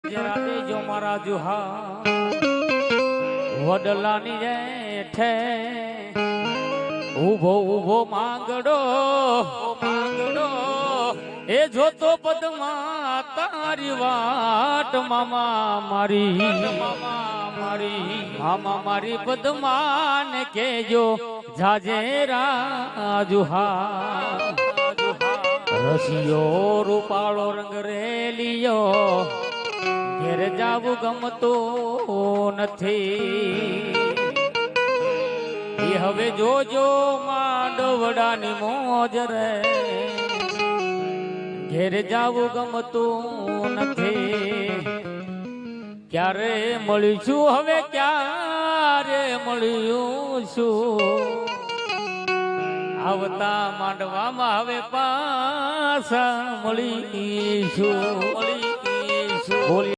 જરા દેજો મારા જુહા વડલાની જેઠે ઉભો ઉભો માંગડો એ જોતો પદમાં તારી વાટ મામા મારી મામા મારી પદમાં ને કેજો જાજેરા જુહા રસિયો રૂપાળો રંગ રેલિયો ઘેર જાવું ગમતો નથી એ હવે જોજો માંડવડાની મોજ રે ઘેર જાવું ગમતું નથી ક્યારે મળીશું હવે ક્યારે મળ્યું છું આવતા માંડવામાં હવે પાછા મળીશું